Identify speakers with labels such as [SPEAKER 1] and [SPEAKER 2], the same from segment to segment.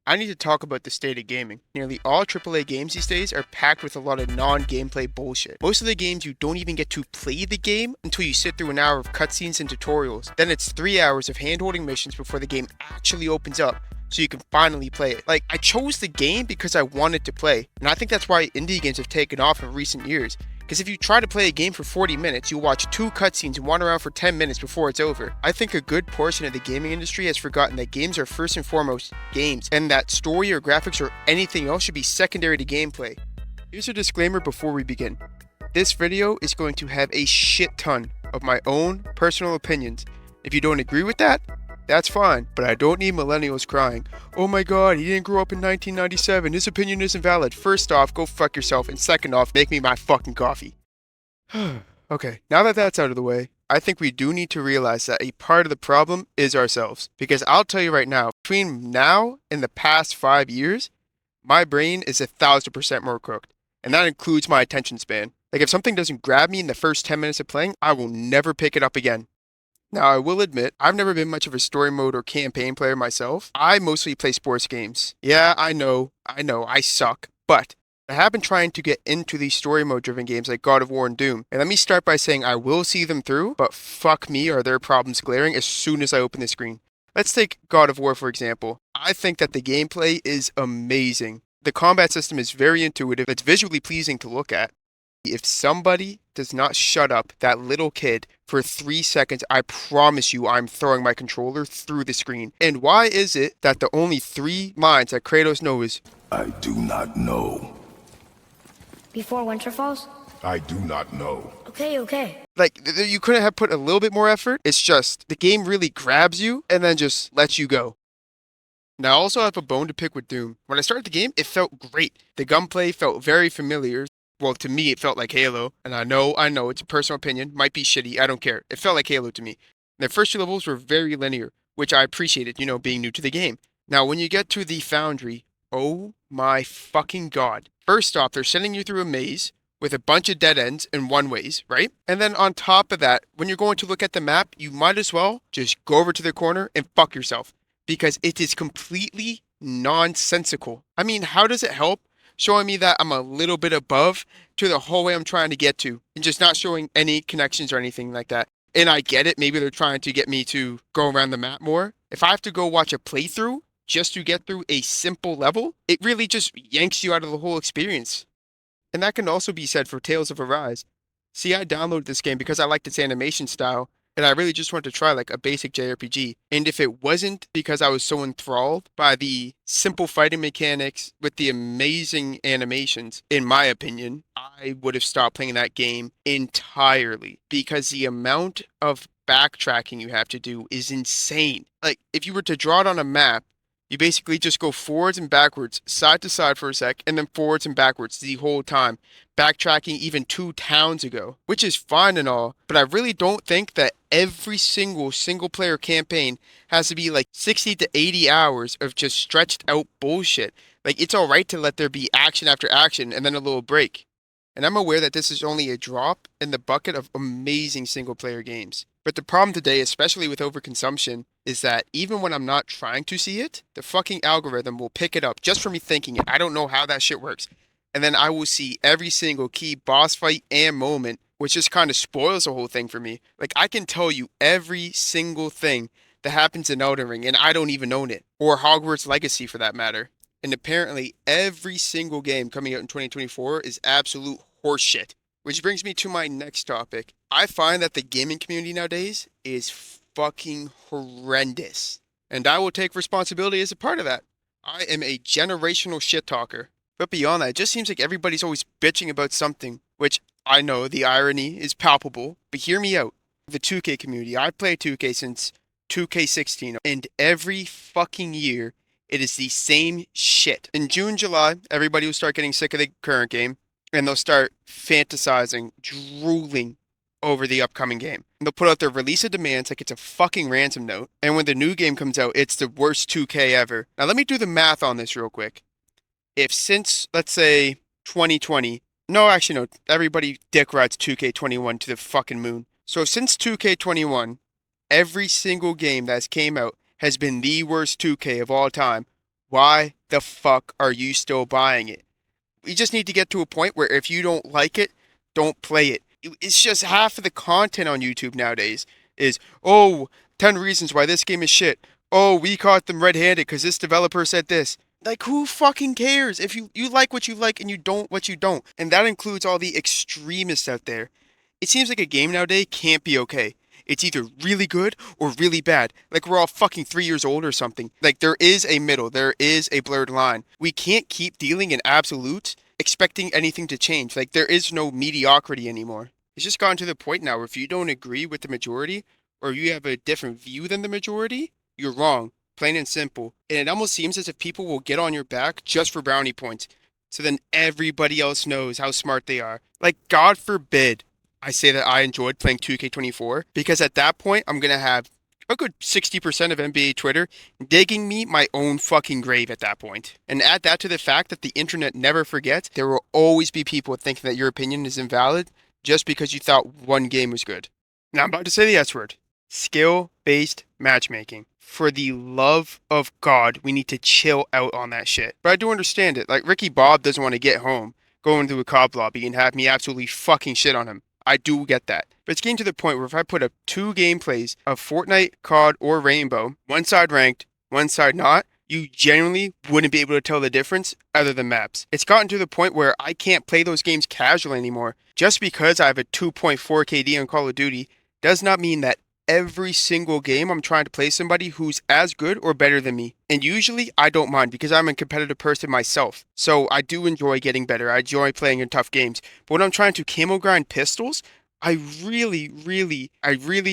[SPEAKER 1] I need to talk about the state of gaming. Nearly all AAA games these days are packed with a lot of non-gameplay bullshit. Most of the games you don't even get to play the game until you sit through an hour of cutscenes and tutorials. Then it's 3 hours of hand-holding missions before the game actually opens up, so you can finally play it. Like, I chose the game because I wanted to play, and I think that's why indie games have taken off in recent years. Because if you try to play a game for 40 minutes, you'll watch 2 cutscenes and wander around for 10 minutes before it's over. I think a good portion of the gaming industry has forgotten that games are first and foremost games, and that story or graphics or anything else should be secondary to gameplay. Here's a disclaimer before we begin. This video is going to have a shit ton of my own personal opinions. If you don't agree with that, that's fine, but I don't need millennials crying, "Oh my god, he didn't grow up in 1997, his opinion isn't valid." First off, go fuck yourself, and second off, make me my fucking coffee. Okay, now that that's out of the way, I think we do need to realize that a part of the problem is ourselves. Because I'll tell you right now, between now and the past 5 years, my brain is 1,000% more cooked. And that includes my attention span. Like, if something doesn't grab me in the first 10 minutes of playing, I will never pick it up again. Now, I will admit, I've never been much of a story mode or campaign player myself. I mostly play sports games. Yeah, I know, I suck. But I have been trying to get into these story mode driven games like God of War and Doom. And let me start by saying I will see them through, but fuck me, are their problems glaring as soon as I open the screen. Let's take God of War for example. I think that the gameplay is amazing. The combat system is very intuitive, it's visually pleasing to look at. If somebody does not shut up that little kid for 3 seconds, I promise you I'm throwing my controller through the screen. And why is it that the only 3 lines that Kratos knows is,
[SPEAKER 2] I do not know.
[SPEAKER 3] Before winter falls?
[SPEAKER 2] I do not know.
[SPEAKER 3] Okay.
[SPEAKER 1] like, you couldn't have put a little bit more effort? It's just, the game really grabs you and then just lets you go. Now, I also have a bone to pick with Doom. When I started the game, it felt great. The gunplay felt very familiar. Well, to me, it felt like Halo. And I know, it's a personal opinion. Might be shitty, I don't care. It felt like Halo to me. The first 2 levels were very linear, which I appreciated, being new to the game. Now, when you get to the Foundry, oh my fucking god. First off, they're sending you through a maze with a bunch of dead ends and one-ways, right? And then on top of that, when you're going to look at the map, you might as well just go over to the corner and fuck yourself. Because it is completely nonsensical. I mean, how does it help showing me that I'm a little bit above to the whole way I'm trying to get to, and just not showing any connections or anything like that? And I get it, maybe they're trying to get me to go around the map more. If I have to go watch a playthrough just to get through a simple level, it really just yanks you out of the whole experience. And that can also be said for Tales of Arise. See, I downloaded this game because I liked its animation style, and I really just wanted to try like a basic JRPG. And if it wasn't because I was so enthralled by the simple fighting mechanics with the amazing animations, in my opinion, I would have stopped playing that game entirely. Because the amount of backtracking you have to do is insane. Like, if you were to draw it on a map, you basically just go forwards and backwards, side to side for a sec, and then forwards and backwards the whole time, backtracking even 2 towns ago, which is fine and all, but I really don't think that every single player campaign has to be like 60 to 80 hours of just stretched out bullshit. Like, it's alright to let there be action after action and then a little break. And I'm aware that this is only a drop in the bucket of amazing single player games. But the problem today, especially with overconsumption, is that even when I'm not trying to see it, the fucking algorithm will pick it up just for me thinking it. I don't know how that shit works. And then I will see every single key boss fight and moment, which just kind of spoils the whole thing for me. Like, I can tell you every single thing that happens in Elden Ring, and I don't even own it. Or Hogwarts Legacy, for that matter. And apparently, every single game coming out in 2024 is absolute horseshit. Which brings me to my next topic. I find that the gaming community nowadays is fucking horrendous. And I will take responsibility as a part of that. I am a generational shit talker. But beyond that, it just seems like everybody's always bitching about something, which I know the irony is palpable, but hear me out. The 2K community, I play 2K since 2K16, and every fucking year, it is the same shit. In June, July, everybody will start getting sick of the current game, and they'll start fantasizing, drooling over the upcoming game. And they'll put out their release of demands like it's a fucking ransom note, and when the new game comes out, it's the worst 2K ever. Now let me do the math on this real quick. If since, let's say, 2020, no, actually no, everybody dick rides 2K21 to the fucking moon. So since 2K21, every single game that's came out has been the worst 2K of all time. Why the fuck are you still buying it? We just need to get to a point where if you don't like it, don't play it. It's just half of the content on YouTube nowadays is, oh, 10 reasons why this game is shit. Oh, we caught them red-handed because this developer said this. Like, who fucking cares if you like what you like and you don't what you don't? And that includes all the extremists out there. It seems like a game nowadays can't be okay. It's either really good or really bad. Like we're all fucking 3 years old or something. Like there is a middle, there is a blurred line. We can't keep dealing in absolutes, expecting anything to change. Like there is no mediocrity anymore. It's just gotten to the point now where if you don't agree with the majority or you have a different view than the majority, you're wrong. Plain and simple. And it almost seems as if people will get on your back just for brownie points. So then everybody else knows how smart they are. Like, God forbid I say that I enjoyed playing 2K24 because at that point, I'm going to have a good 60% of NBA Twitter digging me my own fucking grave at that point. And add that to the fact that the internet never forgets, there will always be people thinking that your opinion is invalid just because you thought one game was good. Now I'm about to say the S word. Skill-based matchmaking. For the love of God, we need to chill out on that shit. But I do understand it. Like, Ricky Bob doesn't want to get home, go into a COD lobby and have me absolutely fucking shit on him. I do get that. But it's getting to the point where if I put up two gameplays of Fortnite, COD, or Rainbow, one side ranked, one side not, you genuinely wouldn't be able to tell the difference other than maps. It's gotten to the point where I can't play those games casually anymore. Just because I have a 2.4 KD on Call of Duty does not mean that every single game I'm trying to play somebody who's as good or better than me. And usually I don't mind because I'm a competitive person myself. So I do enjoy getting better. I enjoy playing in tough games. But when I'm trying to camo grind pistols, I really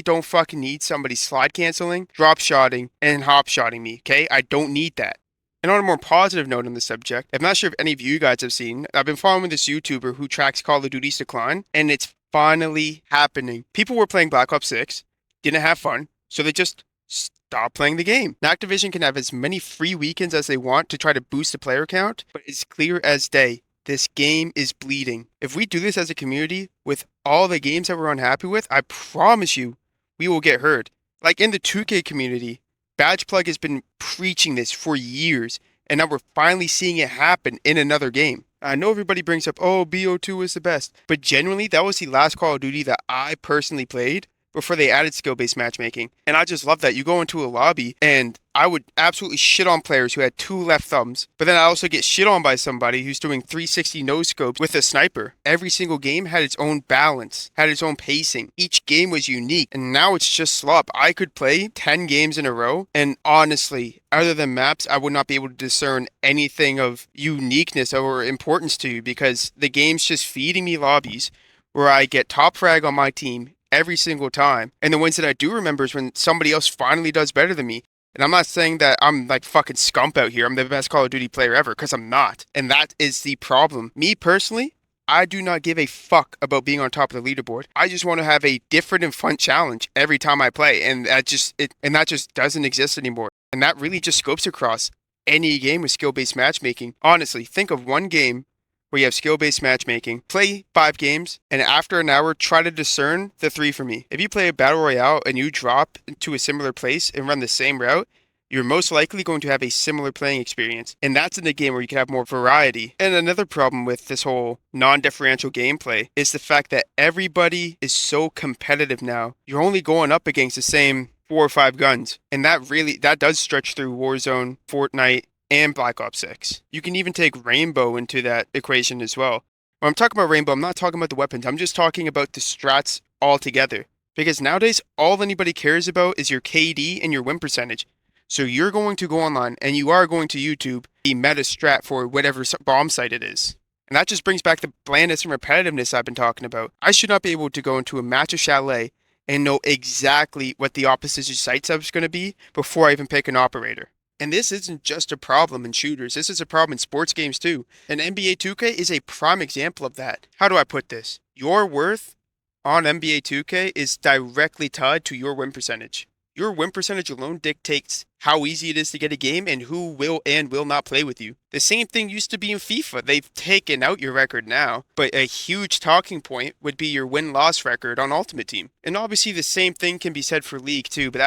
[SPEAKER 1] don't fucking need somebody slide canceling, drop shotting, and hop shotting me, okay? I don't need that. And on a more positive note on the subject, I'm not sure if any of you guys have seen, I've been following this YouTuber who tracks Call of Duty's decline, and it's finally happening. People were playing Black Ops 6, didn't have fun, so they just stopped playing the game. Now, Activision can have as many free weekends as they want to try to boost the player count, but it's clear as day, this game is bleeding. If we do this as a community with all the games that we're unhappy with, I promise you, we will get hurt. Like in the 2K community, Badge Plug has been preaching this for years, and now we're finally seeing it happen in another game. I know everybody brings up, oh, BO2 is the best, but genuinely, that was the last Call of Duty that I personally played before they added skill-based matchmaking. And I just love that. You go into a lobby and I would absolutely shit on players who had two left thumbs, but then I also get shit on by somebody who's doing 360 no scopes with a sniper. Every single game had its own balance, had its own pacing. Each game was unique, and now it's just slop. I could play 10 games in a row, and honestly, other than maps, I would not be able to discern anything of uniqueness or importance to you because the game's just feeding me lobbies where I get top frag on my team every single time. And the ones that I do remember is when somebody else finally does better than me. And I'm not saying that I'm like fucking scump out here. I'm the best Call of Duty player ever, because I'm not. And that is the problem. Me personally, I do not give a fuck about being on top of the leaderboard. I just want to have a different and fun challenge every time I play. And that just doesn't exist anymore. And that really just scopes across any game with skill-based matchmaking. Honestly, think of one game where you have skill-based matchmaking, play 5 games, and after an hour, try to discern the 3 for me. If you play a battle royale and you drop into a similar place and run the same route, you're most likely going to have a similar playing experience. And that's in a game where you can have more variety. And another problem with this whole non-differential gameplay is the fact that everybody is so competitive now. You're only going up against the same 4 or 5 guns. And that does stretch through Warzone, Fortnite, and Black Ops 6. You can even take Rainbow into that equation as well. When I'm talking about Rainbow, I'm not talking about the weapons. I'm just talking about the strats altogether. Because nowadays, all anybody cares about is your KD and your win percentage. So you're going to go online and you are going to YouTube the meta strat for whatever bomb site it is. And that just brings back the blandness and repetitiveness I've been talking about. I should not be able to go into a match of Chalet and know exactly what the opposition site setup is going to be before I even pick an operator. And this isn't just a problem in shooters. This is a problem in sports games too. And NBA 2K is a prime example of that. How do I put this? Your worth on NBA 2K is directly tied to your win percentage. Your win percentage alone dictates how easy it is to get a game and who will and will not play with you. The same thing used to be in FIFA. They've taken out your record now, but a huge talking point would be your win-loss record on Ultimate Team. And obviously the same thing can be said for League too, but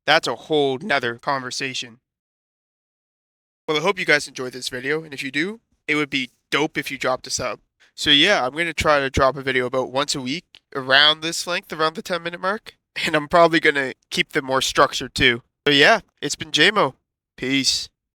[SPEAKER 1] that's a whole nother conversation. Well, I hope you guys enjoyed this video, and if you do, it would be dope if you dropped a sub. So yeah, I'm going to try to drop a video about once a week around this length, around the 10-minute mark, and I'm probably going to keep them more structured too. So yeah, it's been JMO. Peace.